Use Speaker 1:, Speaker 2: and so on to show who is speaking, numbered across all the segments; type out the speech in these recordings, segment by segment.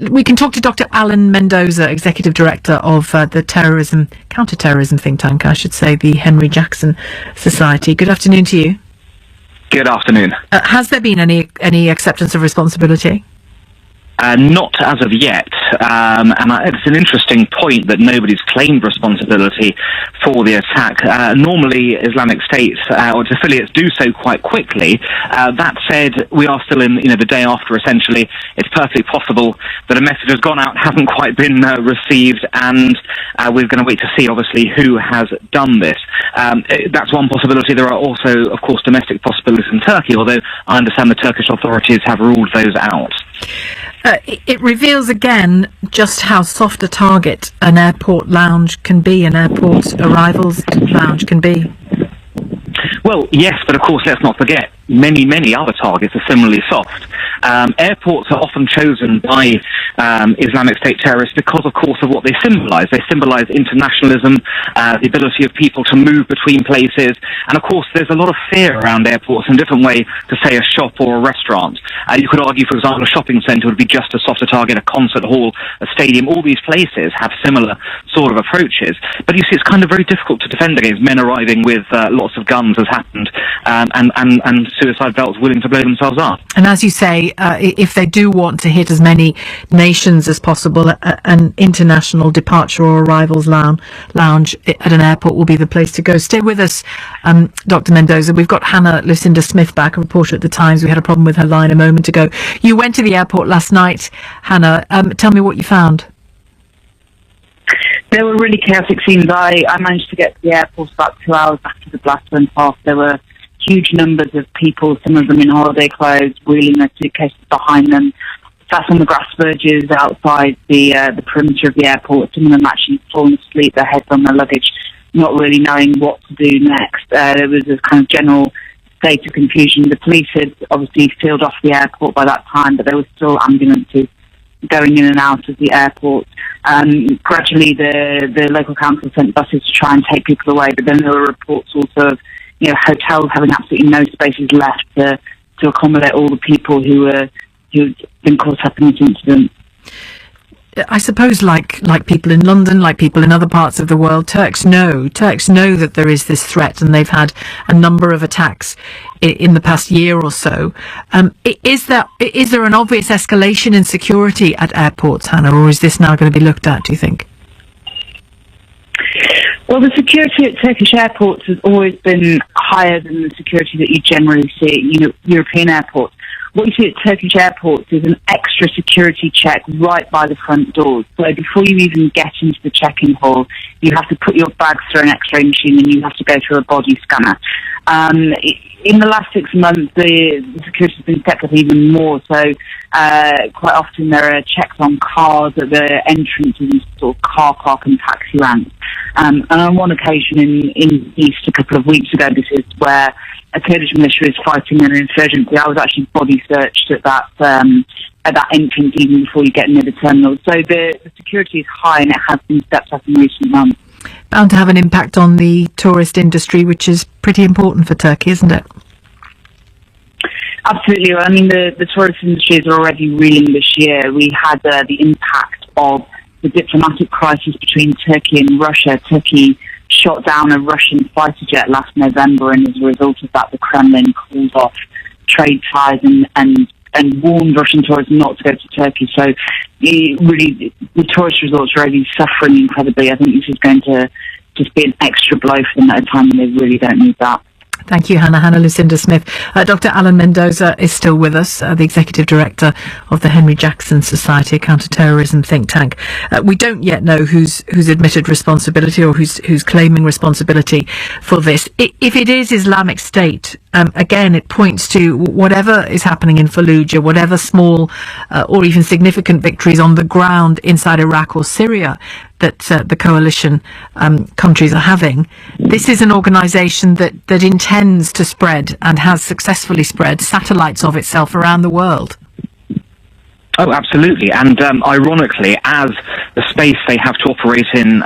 Speaker 1: We can talk to Dr. Alan Mendoza, Executive Director of the counter-terrorism think tank, I should say, the Henry Jackson Society. Good afternoon to you.
Speaker 2: Good afternoon.
Speaker 1: Has there been any acceptance of responsibility?
Speaker 2: Not as of yet, and it's an interesting point that nobody's claimed responsibility for the attack. Normally, Islamic State or its affiliates do so quite quickly. That said, we are still in the day after, essentially. It's perfectly possible that a message has gone out, hasn't quite been received, and we're going to wait to see, obviously, who has done this. That's one possibility. There are also, of course, domestic possibilities in Turkey, although I understand the Turkish authorities have ruled those out.
Speaker 1: It reveals again just how soft a target an airport lounge can be, an airport arrivals lounge can be.
Speaker 2: Well, yes, but of course, let's not forget, many other targets are similarly soft. Airports are often chosen by Islamic State terrorists because, of course, of what they symbolise. They symbolise internationalism, the ability of people to move between places, and of course, there's a lot of fear around airports in a different way to, say, a shop or a restaurant. You could argue, for example, a shopping centre would be just as soft a target, a concert hall, a stadium. All these places have similar sort of approaches. But you see, it's kind of very difficult to defend against men arriving with lots of guns, as happened, and suicide belts willing to blow themselves up.
Speaker 1: And as you say, if they do want to hit as many nations as possible, an international departure or arrivals lounge at an airport will be the place to go. Stay with us, Dr. Mendoza. We've got Hannah Lucinda Smith back, a reporter at the Times. We had a problem with her line a moment ago. You went to the airport last night, Hannah. Tell me what you found.
Speaker 3: There were really chaotic scenes. I managed to get to the airport about 2 hours after the blast went off. There were huge numbers of people, some of them in holiday clothes, wheeling their suitcases behind them, sat on the grass verges outside the perimeter of the airport. Some of them actually fallen asleep, their heads on their luggage, not really knowing what to do next. There was a kind of general state of confusion. The police had obviously sealed off the airport by that time, but there were still ambulances going in and out of the airport. Gradually, the local council sent buses to try and take people away, but then there were reports also of hotels having absolutely no spaces left to accommodate all the people who'd been caught up in this incident.
Speaker 1: I suppose, like people in London, like people in other parts of the world, Turks know that there is this threat, and they've had a number of attacks in the past year or so. Is there an obvious escalation in security at airports, Hannah, or is this now going to be looked at, do you think?
Speaker 3: Well, the security at Turkish airports has always been higher than the security that you generally see at European airports. What you see at Turkish airports is an extra security check right by the front doors. So before you even get into the check-in hall, you have to put your bags through an X-ray machine and you have to go through a body scanner. In the last 6 months, the security has been stepped up even more. So quite often there are checks on cars at the entrances and sort of car park and taxi ranks. And on one occasion in East a couple of weeks ago, this is where a Kurdish militia is fighting an insurgency. I was actually body searched at that entrance even before you get near the terminal. So the security is high, and it has been stepped up in recent months.
Speaker 1: Bound to have an impact on the tourist industry, which is pretty important for Turkey, isn't it?
Speaker 3: Absolutely. I mean, the tourist industry is already reeling this year. We had the impact of the diplomatic crisis between Turkey and Russia. Turkey shot down a Russian fighter jet last November, and as a result of that, the Kremlin called off trade ties and warned Russian tourists not to go to Turkey. So really, the tourist resorts are already suffering incredibly. I think this is going to just be an extra blow for them at a time when they really don't need that.
Speaker 1: Thank you, Hannah. Hannah Lucinda Smith. Dr. Alan Mendoza is still with us, the Executive Director of the Henry Jackson Society, a counter-terrorism think tank. We don't yet know who's admitted responsibility or who's claiming responsibility for this. If it is Islamic State, again, it points to whatever is happening in Fallujah, whatever small or even significant victories on the ground inside Iraq or Syria that the coalition countries are having. This is an organisation that intends to spread and has successfully spread satellites of itself around the world.
Speaker 2: Oh, absolutely. And ironically, as the space they have to operate in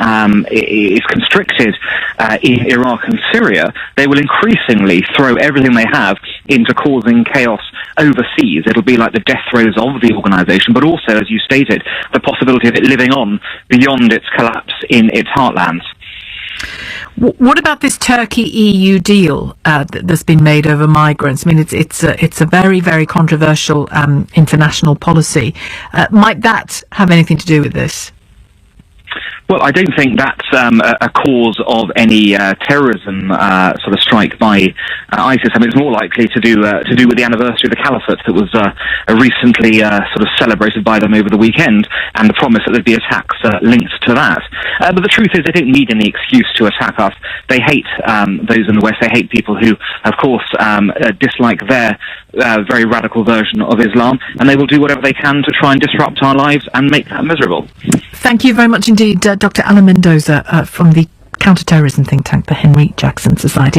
Speaker 2: is constricted in Iraq and Syria, they will increasingly throw everything they have into causing chaos overseas. It'll be like the death throes of the organisation, but also, as you stated, the possibility of it living on beyond its collapse in its heartlands.
Speaker 1: What about this Turkey-EU deal that's been made over migrants? I mean, it's a very, very controversial international policy. Might that have anything to do with this?
Speaker 2: Well, I don't think that's a cause of any terrorism sort of strike by ISIS. I mean, it's more likely to do with the anniversary of the caliphate that was recently sort of celebrated by them over the weekend, and the promise that there'd be attacks linked to that. But the truth is, they don't need any excuse to attack us. They hate those in the West. They hate people who, of course, dislike their very radical version of Islam, and they will do whatever they can to try and disrupt our lives and make that miserable.
Speaker 1: Thank you very much indeed, Dr. Alan Mendoza from the counter-terrorism think tank, the Henry Jackson Society.